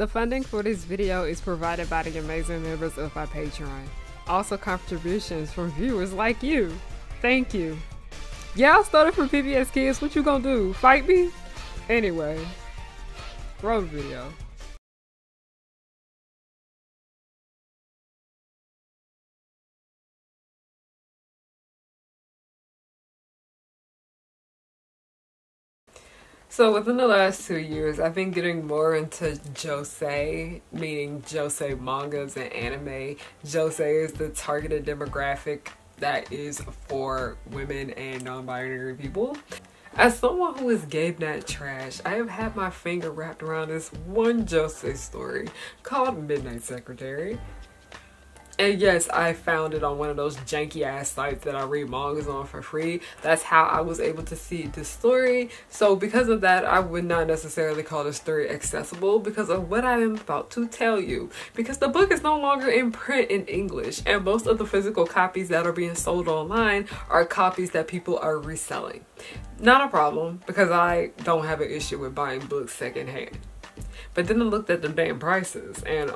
The funding for this video is provided by the amazing members of our Patreon. Also contributions from viewers like you. Thank you. Yeah, I started from PBS Kids. What you gonna do? Fight me? Anyway, road video. So within the last 2 years, I've been getting more into josei, meaning josei mangas and anime. Josei is the targeted demographic that is for women and non-binary people. As someone who is gay nut trash, I have had my finger wrapped around this one josei story called Midnight Secretary. And yes, I found it on one of those janky ass sites that I read mangas on for free. That's how I was able to see this story. So because of that, I would not necessarily call the story accessible because of what I am about to tell you. Because the book is no longer in print in English, and most of the physical copies that are being sold online are copies that people are reselling. Not a problem, because I don't have an issue with buying books secondhand. But then I looked at the damn prices, and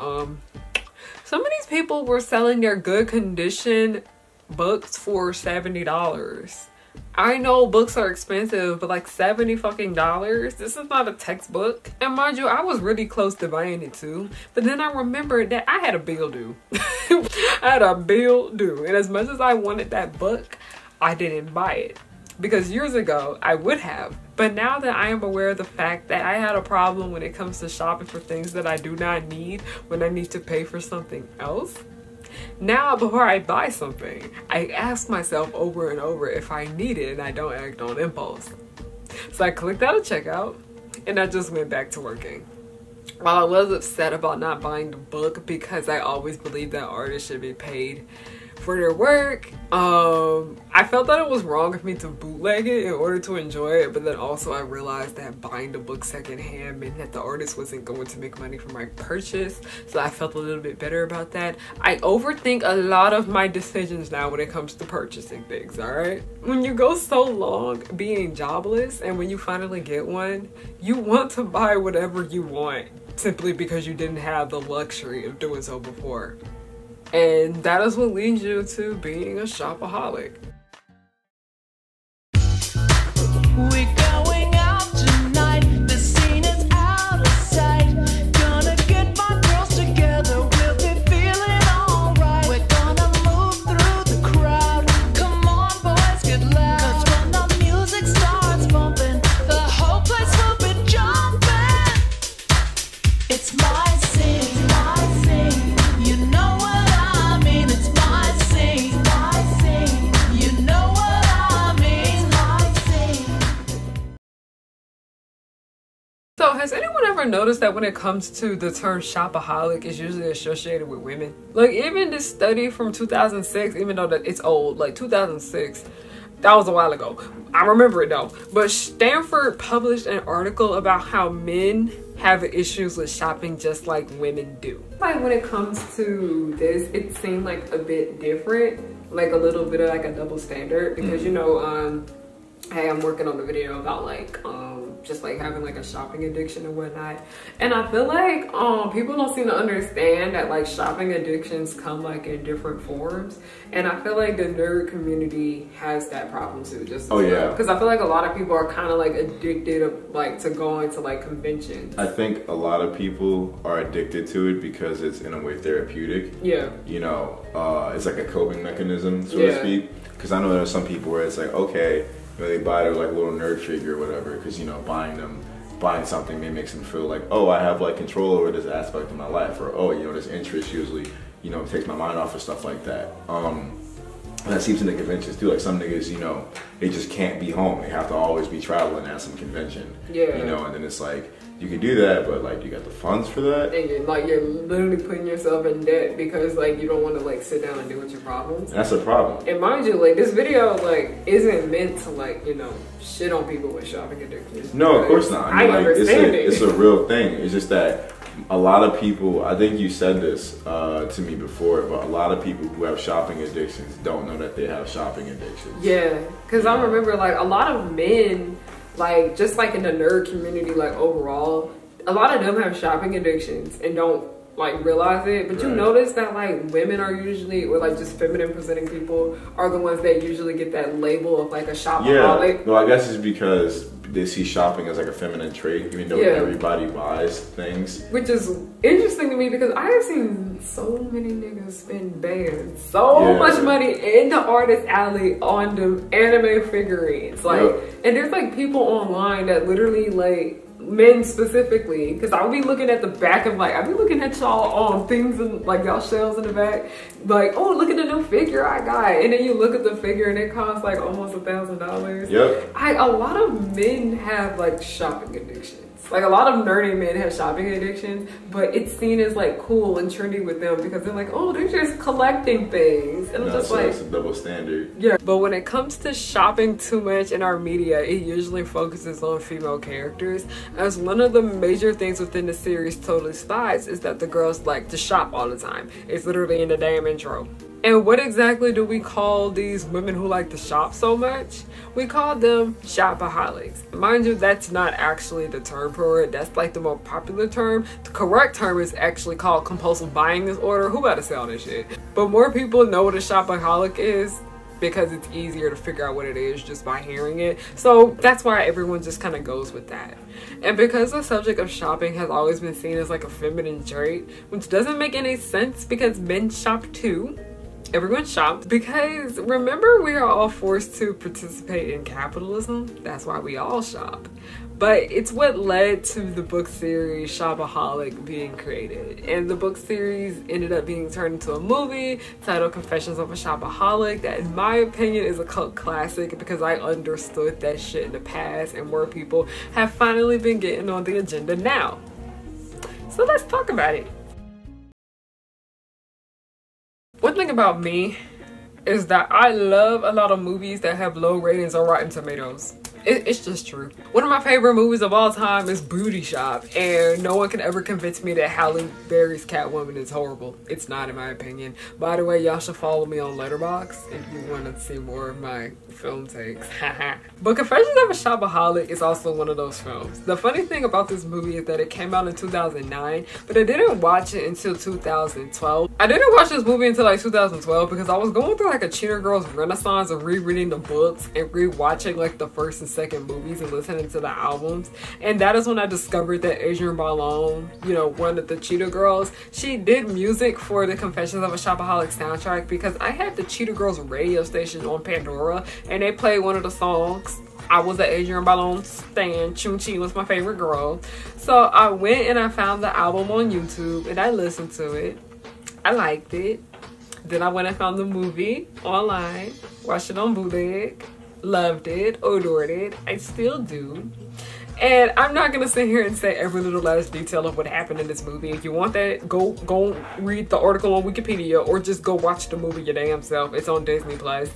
some of these people were selling their good condition books for $70. I know books are expensive, but like $70 fucking dollars? This is not a textbook. And mind you, I was really close to buying it too. But then I remembered that I had a bill due. I had a bill due. And as much as I wanted that book, I didn't buy it. Because years ago, I would have. But now that I am aware of the fact that I had a problem when it comes to shopping for things that I do not need when I need to pay for something else, now before I buy something, I ask myself over and over if I need it and I don't act on impulse. So I clicked out of checkout and I just went back to working. While I was upset about not buying the book because I always believed that artists should be paid for their work, I felt that it was wrong of me to bootleg it in order to enjoy it, but then also I realized that buying the book secondhand meant that the artist wasn't going to make money from my purchase, so I felt a little bit better about that. I overthink a lot of my decisions now when it comes to purchasing things, alright? When you go so long being jobless and when you finally get one, you want to buy whatever you want simply because you didn't have the luxury of doing so before. And that is what leads you to being a shopaholic. We're going out tonight. The scene is out of sight. Gonna get my girls together. We'll be feeling alright. We're gonna move through the crowd. Come on, boys, get loud. 'Cause when the music starts bumping, the whole place will be jumping. It's my scene, my scene. You know what? So has anyone ever noticed that when it comes to the term shopaholic, it's usually associated with women? Like even this study from 2006, even though that it's old, like 2006, that was a while ago. I remember it though. But Stanford published an article about how men have issues with shopping just like women do. Like when it comes to this, it seemed like a bit different, like a little bit of like a double standard because you know, hey, I'm working on a video about like just like having like a shopping addiction and whatnot, and I feel like people don't seem to understand that like shopping addictions come like in different forms, and I feel like the nerd community has that problem too, just because I feel like a lot of people are kind of like addicted to going to like conventions. I think a lot of people are addicted to it because it's in a way therapeutic. Yeah, you know, it's like a coping mechanism, so to speak. Because I know there are some people where it's like, okay, you know, they buy their like little nerd figure or whatever because, you know, buying something may makes them feel like, oh, I have like control over this aspect of my life, or oh, you know, this interest usually, you know, takes my mind off of stuff like that. And that seeps into conventions too. Like some niggas, you know, they just can't be home. They have to always be traveling at some convention. Yeah. You know, and then it's like, you can do that, but like, you got the funds for that? And you're literally putting yourself in debt because like you don't want to like sit down and deal with your problems. And that's a problem. And mind you, like this video like isn't meant to like, you know, shit on people with shopping addictions. No, of course not. I mean, like, understand it. It's a real thing. It's just that a lot of people, I think you said this to me before, but a lot of people who have shopping addictions don't know that they have shopping addictions. Yeah, because I remember like a lot of men, like just like in the nerd community, like overall, a lot of them have shopping addictions and don't like realize it, but you notice that like women are usually, or like just feminine presenting people are the ones that usually get that label of like a shopaholic. Yeah, well, I guess it's because they see shopping as like a feminine trait, even though everybody buys things. Which is interesting to me because I have seen so many niggas spend bands, so much money in the artist alley on the anime figurines. Like, and there's like people online that literally like, men specifically, because I'll be looking at the back of like, I'll be looking at y'all on things and like y'all shelves in the back, like, oh, look at the new figure I got, and then you look at the figure and it costs like almost $1,000. Yep. A lot of men have like shopping addictions. Like a lot of nerdy men have shopping addictions, but it's seen as like cool and trendy with them because they're like, oh, they're just collecting things. And I'm just like, it's a double standard. Yeah, but when it comes to shopping too much in our media, it usually focuses on female characters, as one of the major things within the series Totally Spies is that the girls like to shop all the time. It's literally in the damn intro. And what exactly do we call these women who like to shop so much? We call them shopaholics. Mind you, that's not actually the term for it. That's like the more popular term. The correct term is actually called compulsive buying disorder. Who better sell this shit? But more people know what a shopaholic is because it's easier to figure out what it is just by hearing it. So that's why everyone just kind of goes with that. And because the subject of shopping has always been seen as like a feminine trait, which doesn't make any sense because men shop too. Everyone shopped because remember, we are all forced to participate in capitalism. That's why we all shop. But it's what led to the book series Shopaholic being created. And the book series ended up being turned into a movie titled Confessions of a Shopaholic that in my opinion is a cult classic because I understood that shit in the past and more people have finally been getting on the agenda now. So let's talk about it. One thing about me is that I love a lot of movies that have low ratings on Rotten Tomatoes. It's just true. One of my favorite movies of all time is Booty Shop, and no one can ever convince me that Halle Berry's Catwoman is horrible. It's not, in my opinion. By the way, y'all should follow me on Letterboxd if you want to see more of my film takes. But Confessions of a Shopaholic is also one of those films. The funny thing about this movie is that it came out in 2009, but I didn't watch it until 2012. I didn't watch this movie until like 2012 because I was going through like a Cheetah Girls renaissance of rereading the books and rewatching like the first and second movies and listening to the albums. And that is when I discovered that Adrienne Barlow, you know, one of the Cheetah Girls, she did music for the Confessions of a Shopaholic soundtrack because I had the Cheetah Girls radio station on Pandora and they played one of the songs. I was an Adrienne Barlow stan. Chun-Chi was my favorite girl. So I went and I found the album on YouTube and I listened to it. I liked it. Then I went and found the movie online, watched it on bootleg, loved it, adored it. I still do. And I'm not gonna sit here and say every little last detail of what happened in this movie. If you want that, go read the article on Wikipedia or just go watch the movie your damn self. It's on Disney Plus.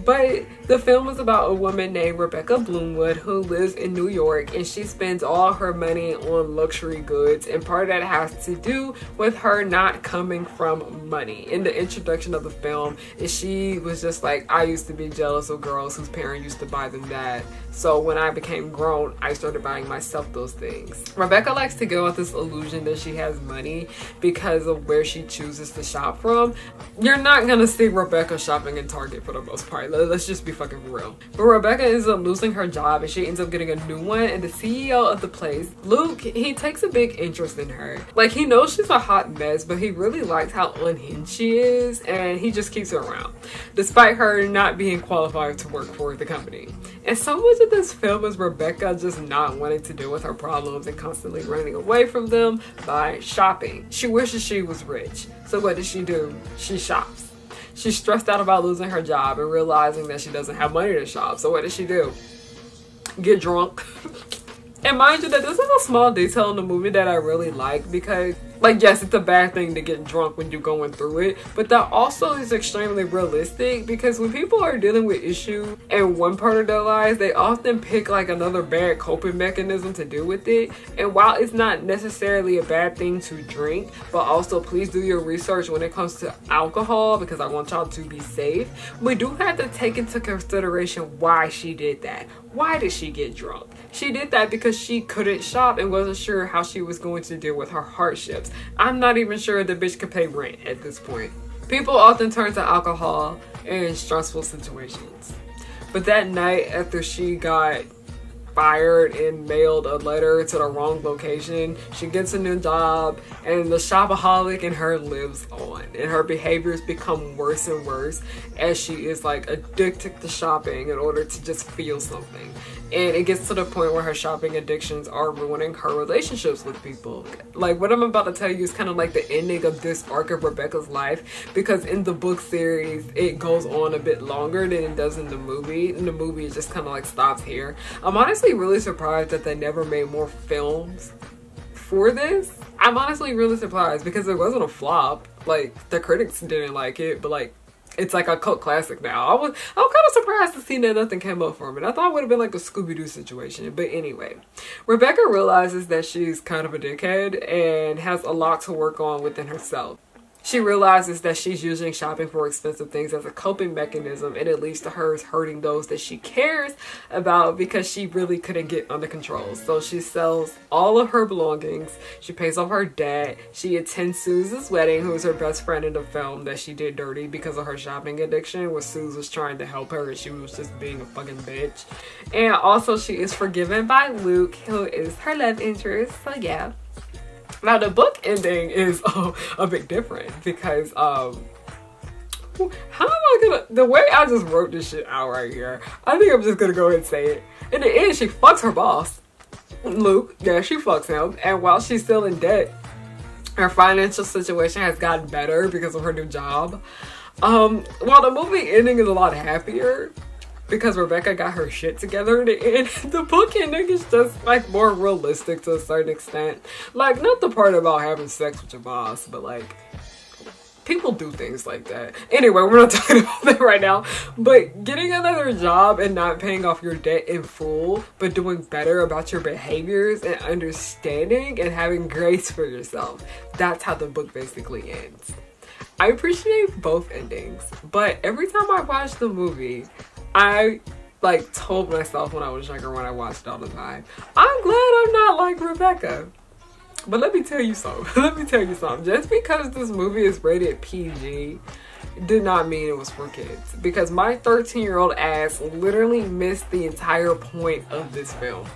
But the film is about a woman named Rebecca Bloomwood who lives in New York and she spends all her money on luxury goods, and part of that has to do with her not coming from money. In the introduction of the film, she was just like, I used to be jealous of girls whose parents used to buy them that. So when I became grown, I started buying myself those things. Rebecca likes to go with this illusion that she has money because of where she chooses to shop from. You're not gonna see Rebecca shopping in Target for the most part. Let's just be fucking real. But Rebecca ends up losing her job and she ends up getting a new one, and the CEO of the place, Luke, he takes a big interest in her. Like, he knows she's a hot mess, but he really likes how unhinged she is and he just keeps her around despite her not being qualified to work for the company. And so much of this film is Rebecca just not wanting to deal with her problems and constantly running away from them by shopping. She wishes she was rich. So what does she do? She shops. She's stressed out about losing her job and realizing that she doesn't have money to shop. So what does she do? Get drunk. And mind you that this is a small detail in the movie that I really like because Like, yes, it's a bad thing to get drunk when you're going through it, but that also is extremely realistic, because when people are dealing with issues in one part of their lives, they often pick like another bad coping mechanism to deal with it. And while it's not necessarily a bad thing to drink, but also please do your research when it comes to alcohol, because I want y'all to be safe, we do have to take into consideration why she did that. Why did she get drunk? She did that because she couldn't shop and wasn't sure how she was going to deal with her hardships. I'm not even sure the bitch could pay rent at this point. People often turn to alcohol in stressful situations. But that night, after she got fired and mailed a letter to the wrong location, she gets a new job, and the shopaholic in her lives on, and her behaviors become worse and worse as she is like addicted to shopping in order to just feel something. And it gets to the point where her shopping addictions are ruining her relationships with people. Like, what I'm about to tell you is kind of like the ending of this arc of Rebecca's life, because in the book series it goes on a bit longer than it does in the movie. In the movie it just kind of like stops here. I'm honestly really surprised that they never made more films for this. I'm honestly really surprised, because it wasn't a flop. Like, the critics didn't like it, but like, it's like a cult classic now. I'm kind of surprised to see that nothing came up from it. I thought it would have been like a Scooby-Doo situation. But anyway, Rebecca realizes that she's kind of a dickhead and has a lot to work on within herself. She realizes that she's using shopping for expensive things as a coping mechanism, and it leads to her hurting those that she cares about because she really couldn't get under control. So she sells all of her belongings, she pays off her debt, she attends Suze's wedding, who is her best friend in the film that she did dirty because of her shopping addiction, where Suze was trying to help her and she was just being a fucking bitch. And also she is forgiven by Luke, who is her love interest, so yeah. Now the book ending is a bit different, because how am I gonna, the way I just wrote this shit out right here, I think I'm just gonna go ahead and say it. In the end, she fucks her boss, Luke. Yeah, she fucks him, and while she's still in debt, her financial situation has gotten better because of her new job. While the movie ending is a lot happier, because Rebecca got her shit together in the end, the book ending is just like more realistic to a certain extent. Like, not the part about having sex with your boss, but like, people do things like that. Anyway, we're not talking about that right now. But getting another job and not paying off your debt in full, but doing better about your behaviors and understanding and having grace for yourself. That's how the book basically ends. I appreciate both endings, but every time I watch the movie, I like told myself when I was younger, when I watched it all the time, I'm glad I'm not like Rebecca. But let me tell you something. Just because this movie is rated PG did not mean it was for kids. Because my 13-year-old ass literally missed the entire point of this film.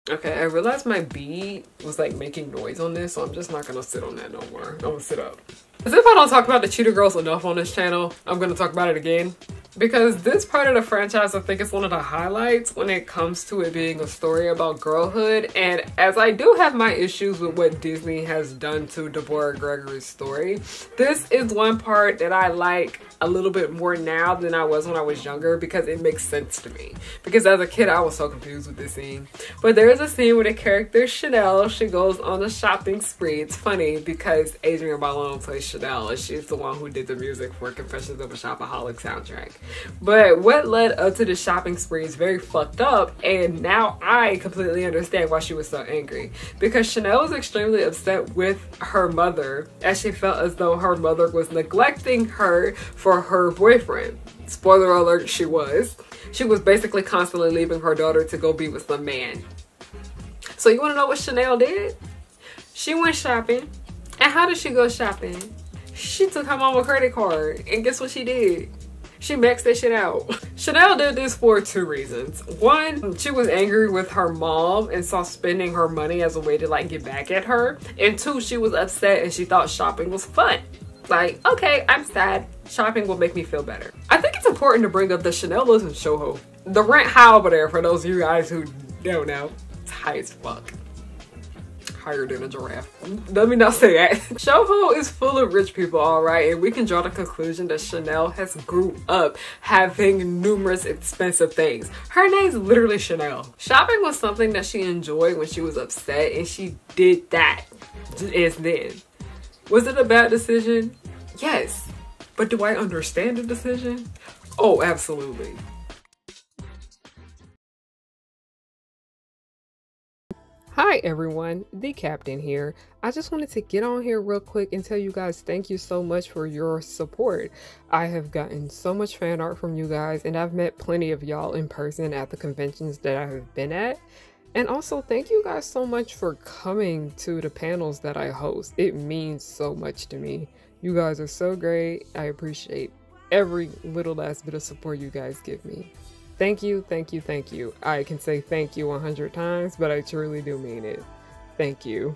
Okay, I realized my bead was like making noise on this, so I'm just not gonna sit on that no more. I'm gonna sit up. As if I don't talk about the Cheetah Girls enough on this channel, I'm gonna talk about it again. Because this part of the franchise, I think, is one of the highlights when it comes to it being a story about girlhood. And as I do have my issues with what Disney has done to Deborah Gregory's story, this is one part that I like a little bit more now than I was when I was younger, because it makes sense to me. Because as a kid, I was so confused with this scene. But there is a scene where the character Chanel, she goes on a shopping spree. It's funny because Adrienne Bailon plays Chanel, and she's the one who did the music for Confessions of a Shopaholic soundtrack. But what led up to the shopping spree is very fucked up, and now I completely understand why she was so angry. Because Chanel was extremely upset with her mother, as she felt as though her mother was neglecting her for her boyfriend. Spoiler alert, she was. She was basically constantly leaving her daughter to go be with some man. So you want to know what Chanel did? She went shopping. And how did she go shopping? She took her mama's credit card, and guess what she did? She maxed that shit out. Chanel did this for two reasons. One, she was angry with her mom and saw spending her money as a way to like get back at her. And two, she was upset and she thought shopping was fun. Like, okay, I'm sad. Shopping will make me feel better. I think it's important to bring up that Chanel lives in Soho. The rent high over there, for those of you guys who don't know, it's high as fuck. higher than a giraffe. Let me not say that. Showho is full of rich people, alright, and we can draw the conclusion that Chanel has grew up having numerous expensive things. Her name's literally Chanel. Shopping was something that she enjoyed when she was upset, and she did that as then. Was it a bad decision? Yes. But do I understand the decision? Oh, absolutely. Hi everyone, the captain here. I just wanted to get on here real quick and tell you guys thank you so much for your support. I have gotten so much fan art from you guys, and I've met plenty of y'all in person at the conventions that I have been at. And also thank you guys so much for coming to the panels that I host. It means so much to me. You guys are so great. I appreciate every little last bit of support you guys give me. Thank you, thank you, thank you. I can say thank you 100 times, but I truly do mean it. Thank you.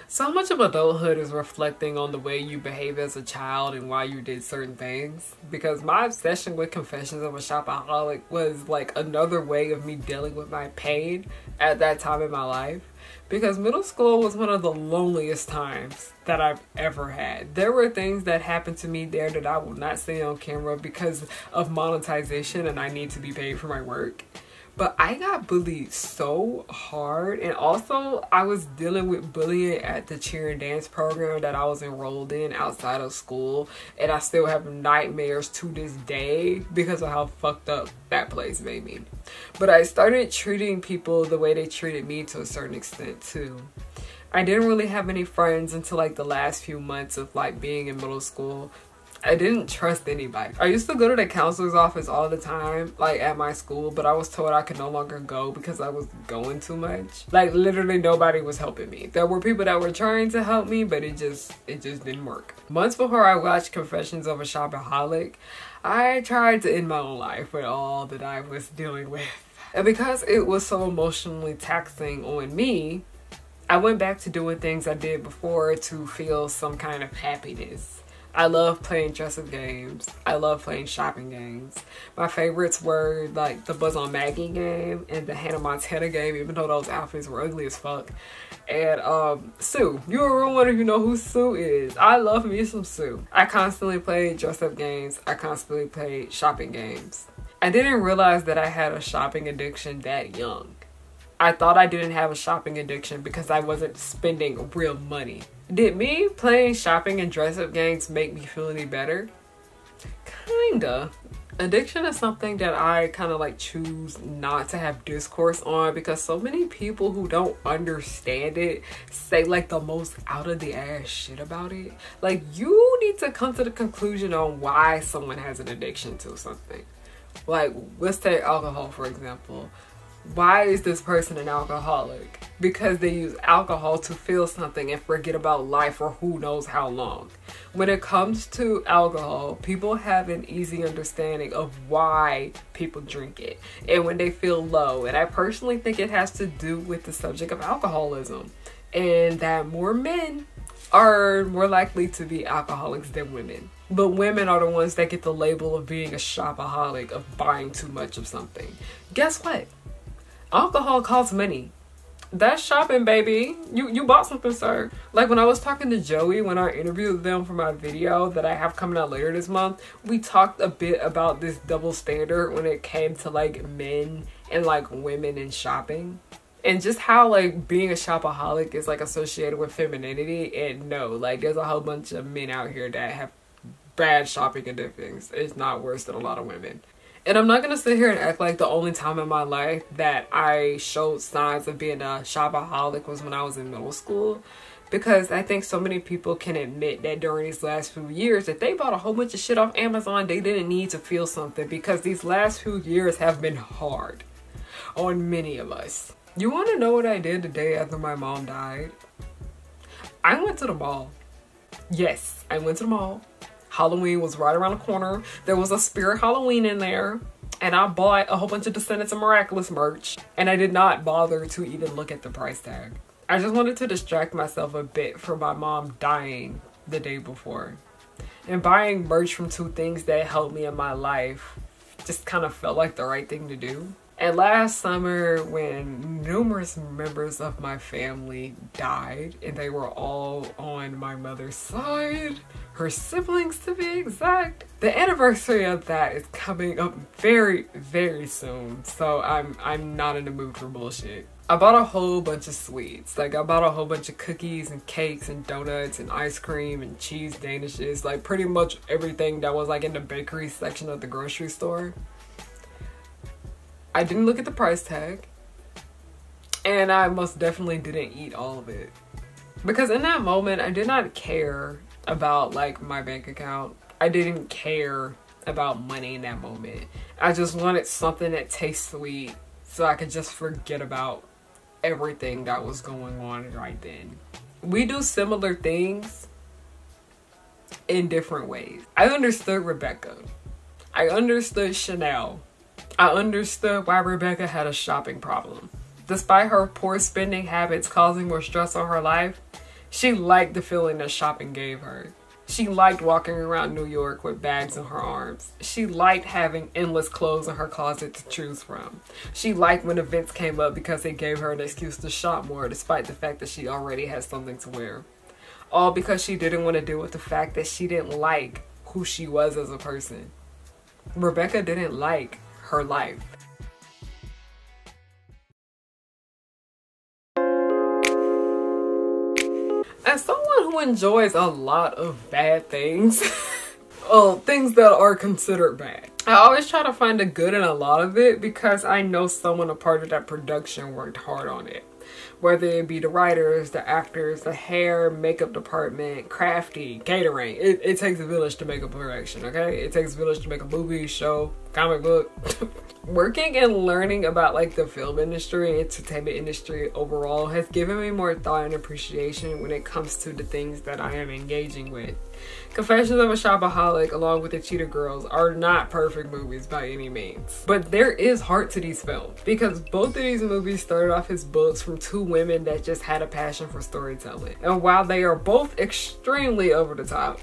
So much of adulthood is reflecting on the way you behave as a child and why you did certain things. Because my obsession with Confessions of a Shopaholic was like another way of me dealing with my pain at that time in my life. Because middle school was one of the loneliest times that I've ever had. There were things that happened to me there that I will not say on camera because of monetization and I need to be paid for my work. But I got bullied so hard, and also I was dealing with bullying at the cheer and dance program that I was enrolled in outside of school, and I still have nightmares to this day because of how fucked up that place made me. But I started treating people the way they treated me to a certain extent too. I didn't really have any friends until like the last few months of like being in middle school. I didn't trust anybody. I used to go to the counselor's office all the time, like at my school, but I was told I could no longer go because I was going too much. Like literally nobody was helping me. There were people that were trying to help me, but it just didn't work. Months before I watched Confessions of a Shopaholic, I tried to end my own life with all that I was dealing with. And because it was so emotionally taxing on me, I went back to doing things I did before to feel some kind of happiness. I love playing dress-up games. I love playing shopping games. My favorites were like the Buzz on Maggie game and the Hannah Montana game, even though those outfits were ugly as fuck. And Sue. You a real one if you know who Sue is. I love me some Sue. I constantly played dress-up games. I constantly played shopping games. I didn't realize that I had a shopping addiction that young. I thought I didn't have a shopping addiction because I wasn't spending real money. Did me playing shopping and dress-up games make me feel any better? Kinda. Addiction is something that I kind of like choose not to have discourse on because so many people who don't understand it say like the most out of the ass shit about it. Like you need to come to the conclusion on why someone has an addiction to something. Like let's take alcohol for example. Why is this person an alcoholic? Because they use alcohol to feel something and forget about life for who knows how long. When it comes to alcohol, people have an easy understanding of why people drink it and when they feel low. And I personally think it has to do with the subject of alcoholism, and that more men are more likely to be alcoholics than women. But women are the ones that get the label of being a shopaholic, of buying too much of something. Guess what? Alcohol costs money. That's shopping, baby. You bought something, sir. Like when I was talking to Joey, when I interviewed them for my video that I have coming out later this month, we talked a bit about this double standard when it came to like men and like women in shopping. And just how like being a shopaholic is like associated with femininity. And no, like there's a whole bunch of men out here that have bad shopping addictions. It's not worse than a lot of women. And I'm not going to sit here and act like the only time in my life that I showed signs of being a shopaholic was when I was in middle school. Because I think so many people can admit that during these last few years that they bought a whole bunch of shit off Amazon. They didn't need to feel something because these last few years have been hard on many of us. You want to know what I did the day after my mom died? I went to the mall. Yes, I went to the mall. Halloween was right around the corner. There was a Spirit Halloween in there. And I bought a whole bunch of Descendants of Miraculous merch. And I did not bother to even look at the price tag. I just wanted to distract myself a bit from my mom dying the day before. And buying merch from two things that helped me in my life just kind of felt like the right thing to do. And last summer, when numerous members of my family died, and they were all on my mother's side, her siblings to be exact, the anniversary of that is coming up very, very soon. So I'm not in the mood for bullshit. I bought a whole bunch of sweets. Like I bought a whole bunch of cookies and cakes and donuts and ice cream and cheese danishes. Like pretty much everything that was like in the bakery section of the grocery store. I didn't look at the price tag, and I most definitely didn't eat all of it. Because in that moment, I did not care about like my bank account. I didn't care about money in that moment. I just wanted something that tastes sweet so I could just forget about everything that was going on right then. We do similar things in different ways. I understood Rebecca. I understood Chanel. I understood why Rebecca had a shopping problem. Despite her poor spending habits causing more stress on her life, she liked the feeling that shopping gave her. She liked walking around New York with bags in her arms. She liked having endless clothes in her closet to choose from. She liked when events came up because it gave her an excuse to shop more despite the fact that she already had something to wear. All because she didn't want to deal with the fact that she didn't like who she was as a person. Rebecca didn't like her life. As someone who enjoys a lot of bad things, well, things that are considered bad, I always try to find the good in a lot of it because I know someone a part of that production worked hard on it. Whether it be the writers, the actors, the hair, makeup department, crafty, catering. It takes a village to make a production, okay? It takes a village to make a movie, show, comic book. Working and learning about like the film industry and entertainment industry overall has given me more thought and appreciation when it comes to the things that I am engaging with. Confessions of a Shopaholic along with the Cheetah Girls are not perfect movies by any means. But there is heart to these films because both of these movies started off as books from two women that just had a passion for storytelling. And while they are both extremely over the top,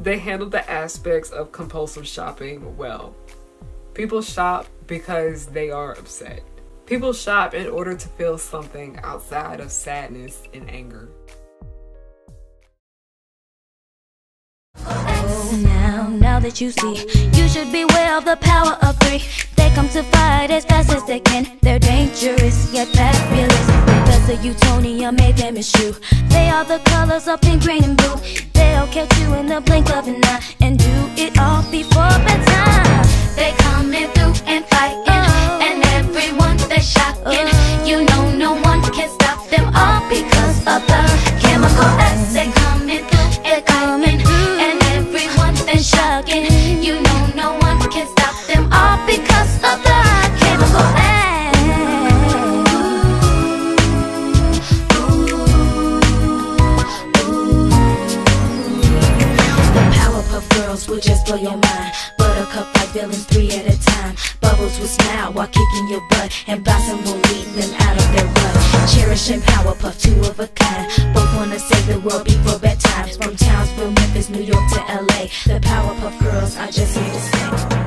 they handled the aspects of compulsive shopping well. People shop because they are upset. People shop in order to feel something outside of sadness and anger. Now that you see, you should beware of the power of three. They come to fight as fast as they can. They're dangerous yet fabulous. Because the Eutonia made them eschew. They are the colors of pink, green, and blue. They'll catch you in the blink of an eye and do it all before bedtime. They coming through and fighting, and everyone they're shocking. You know no one can stop them all because of the chemical X. They coming through and fighting, and everyone they're shocking. You know no one can stop them all because of the chemical X. will just blow your mind. Buttercup like villains 3 at a time. Bubbles will smile while kicking your butt, and Blossom will lead them out of their rut. Cherish and Powerpuff, 2 of a kind. Both wanna save the world before bedtime. From Townsville, Memphis, New York to LA, the Powerpuff Girls are just here to stay.